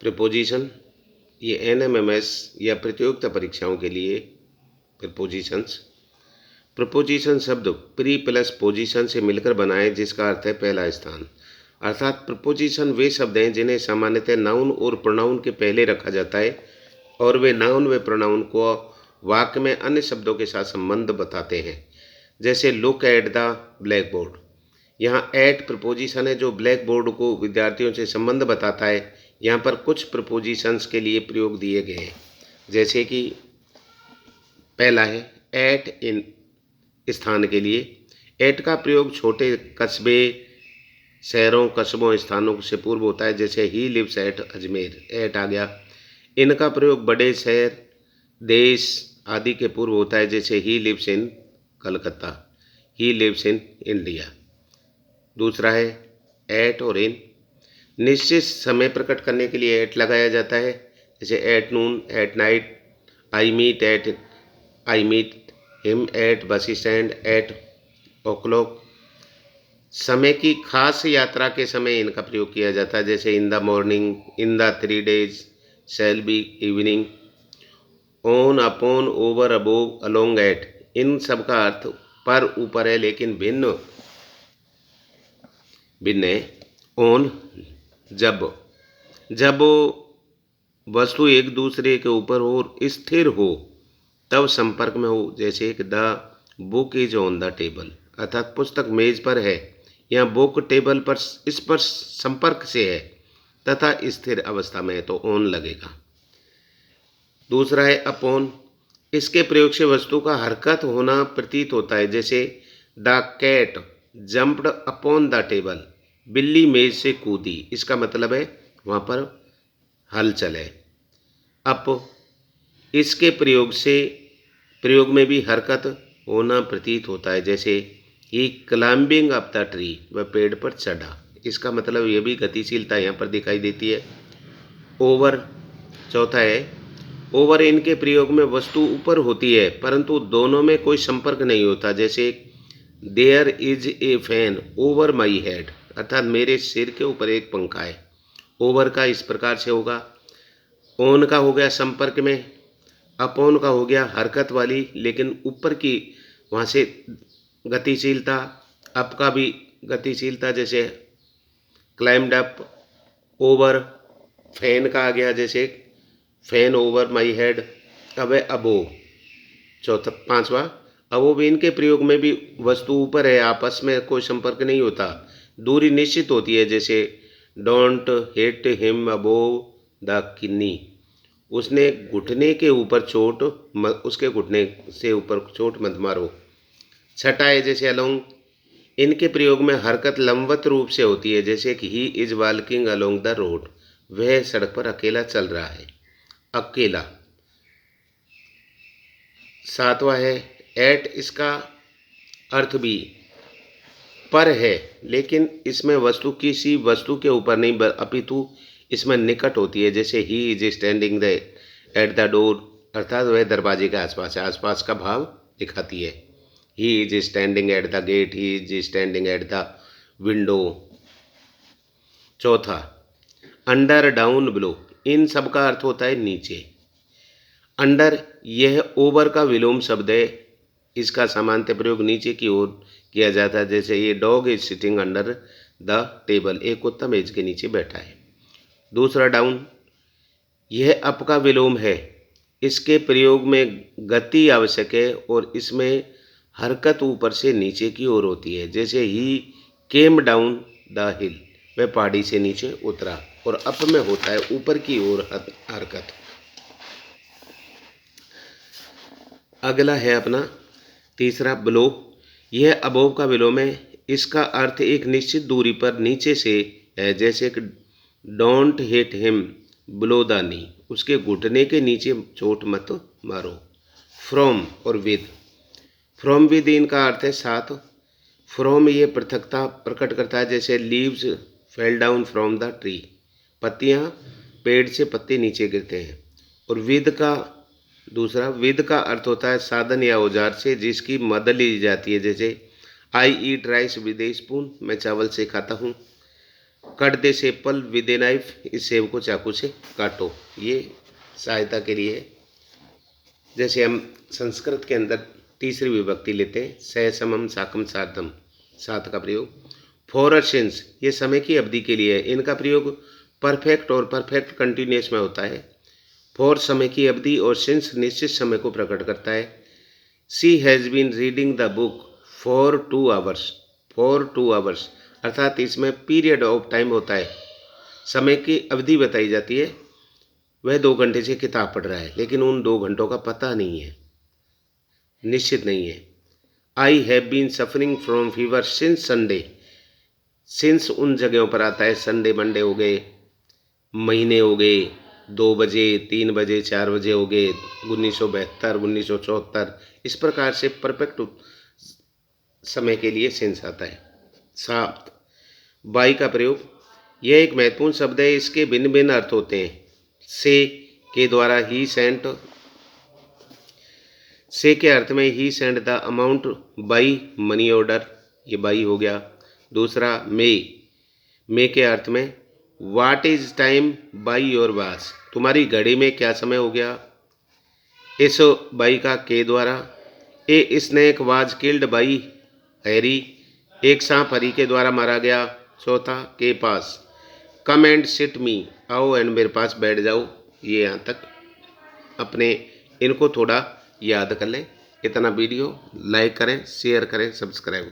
Preposition, ये NMIMS या प्रतियोगिता परीक्षाओं के लिए प्रीपोजिशंस। प्रीपोजिशन शब्द प्री प्लस पोजीशन से मिलकर बना है, जिसका अर्थ है पहला स्थान। अर्थात प्रीपोजिशन वे शब्द हैं जिन्हें सामान्यतः नाउन और प्रोनाउन के पहले रखा जाता है और वे नाउन व प्रोनाउन को वाक्य में अन्य शब्दों के साथ संबंध बताते हैं। जैसे look at the black board, यहाँ एट प्रपोजिशन है जो ब्लैक बोर्ड को विद्यार्थियों से संबंध बताता है। यहाँ पर कुछ प्रपोजिशंस के लिए प्रयोग दिए गए हैं, जैसे कि पहला है एट इन, स्थान के लिए। एट का प्रयोग छोटे कस्बे, शहरों, कस्बों, स्थानों से पूर्व होता है, जैसे ही लिव्स एट अजमेर, एट आ गया। इनका प्रयोग बड़े शहर, देश आदि के पूर्व होता है, जैसे ही lives in Calcutta, he lives in India. दूसरा है एट और इन, निश्चित समय प्रकट करने के लिए एट लगाया जाता है, जैसे at noon, at night, I meet him at bus stand, at o'clock. समय की खास यात्रा के समय इनका प्रयोग किया जाता है, जैसे in the morning, in the 3 days, shall be, evening, on, upon, over, above, along, at. इन सब का अर्थ पर, ऊपर है, लेकिन भिन्न है। ऑन, जब वस्तु एक दूसरे के ऊपर हो और स्थिर हो तब संपर्क में हो, जैसे the book is on the table, अर्थात पुस्तक मेज पर है। यहाँ बुक टेबल पर इस पर संपर्क से है तथा स्थिर अवस्था में है, तो ऑन लगेगा। दूसरा है अपॉन, इसके प्रयोग से वस्तु का हरकत होना प्रतीत होता है, जैसे the cat jumped upon the table, बिल्ली मेज से कूदी। इसका मतलब है वहाँ पर हलचल है। अप, इसके प्रयोग में भी हरकत होना प्रतीत होता है, जैसे ही क्लाइंबिंग अप द ट्री, वह पेड़ पर चढ़ा। इसका मतलब ये भी गतिशीलता यहाँ पर दिखाई देती है। ओवर, चौथा है ओवर, इनके प्रयोग में वस्तु ऊपर होती है परंतु दोनों में कोई संपर्क नहीं होता, जैसे there is a fan over my head, अर्थात मेरे सिर के ऊपर एक पंखा है। ओवर का इस प्रकार से होगा। ऑन का हो गया संपर्क में, अपॉन का हो गया हरकत वाली लेकिन ऊपर की, वहाँ से गतिशीलता। अप का भी गतिशीलता, जैसे क्लाइम्ड अप, ओवर। फैन का आ गया, जैसे फैन ओवर माई हेड। अब है अबोव, चौथा, पांचवा अबोव, इनके प्रयोग में भी वस्तु ऊपर है, आपस में कोई संपर्क नहीं होता, दूरी निश्चित होती है, जैसे don't hit him above the knee, उसने घुटने के ऊपर चोट, उसके घुटने से ऊपर चोट मत मारो। छठा है जैसे अलोंग, इनके प्रयोग में हरकत लंबवत रूप से होती है, जैसे कि he is walking along the road, वह सड़क पर अकेला चल रहा है, अकेला। सातवां है एट, इसका अर्थ भी पर है, लेकिन इसमें वस्तु किसी वस्तु के ऊपर नहीं अपितु इसमें निकट होती है, जैसे ही is standing the at the door, अर्थात वह दरवाजे के आसपास है, आसपास का भाव दिखाती है। He is standing at the gate, he is standing at the window. चौथा अंडर, डाउन, बिलो, इन सब का अर्थ होता है नीचे। अंडर, यह ओवर का विलोम शब्द है, इसका सामान्य प्रयोग नीचे की ओर किया जाता है, जैसे ये dog is sitting under the table, एक कुत्ता मेज के नीचे बैठा है। दूसरा डाउन, यह अप का विलोम है, इसके प्रयोग में गति आवश्यक है और इसमें हरकत ऊपर से नीचे की ओर होती है, जैसे ही केम डाउन द हिल, वह पहाड़ी से नीचे उतरा, और अप में होता है ऊपर की ओर हरकत। अगला है अपना तीसरा ब्लो, यह अबोव का विलोम है, इसका अर्थ एक निश्चित दूरी पर नीचे से है, जैसे कि don't hit him below the knee, उसके घुटने के नीचे चोट मत मारो। फ्रॉम और विद, फ्रॉम विद इनका अर्थ है साथ। फ्रॉम ये पृथकता प्रकट करता है, जैसे leaves fell down from the tree, पत्तियाँ पेड़ से पत्ते नीचे गिरते हैं। और विद का दूसरा, विद का अर्थ होता है साधन या औजार से जिसकी मदद ली जाती है, जैसे I eat rice with a spoon, मैं चावल से खाता हूँ। Cut this apple with a knife, इस सेब को चाकू से काटो। ये सहायता के लिए है। जैसे हम संस्कृत के अंदर तीसरी विभक्ति लेते हैं, स समम साकम साधम, सात का प्रयोग। फॉर अ सिंस, ये समय की अवधि के लिए है। इनका प्रयोग परफेक्ट और परफेक्ट कंटिन्यूस में होता है। फॉर समय की अवधि और सिंस निश्चित समय को प्रकट करता है। She has been reading the book for 2 hours, for 2 hours अर्थात इसमें पीरियड ऑफ टाइम होता है, समय की अवधि बताई जाती है। वह 2 घंटे से किताब पढ़ रहा है, लेकिन उन 2 घंटों का पता नहीं है, निश्चित नहीं है। I have been suffering from fever since Sunday, since उन जगहों पर आता है, संडे मंडे हो गए, महीने हो गए, 2 बजे 3 बजे 4 बजे हो गए, 1972 1974, इस प्रकार से परफेक्ट समय के लिए सिंस आता है। 7 बाई का प्रयोग, यह एक महत्वपूर्ण शब्द है। इसके भिन्न भिन्न अर्थ होते हैं। से के द्वारा ही सेंट, से के अर्थ में ही send the amount by money order, ये बाई हो गया। दूसरा मे के अर्थ में what is time by your watch, तुम्हारी घड़ी में क्या समय हो गया। इस बाई का के द्वारा, a snake was killed by Harry, एक सांप हरी के द्वारा मारा गया। चौथा के पास, कम एंड सिट मी, आओ एंड मेरे पास बैठ जाओ। ये यहाँ तक अपने इनको थोड़ा याद कर लें। इतना वीडियो लाइक करें, शेयर करें, सब्सक्राइब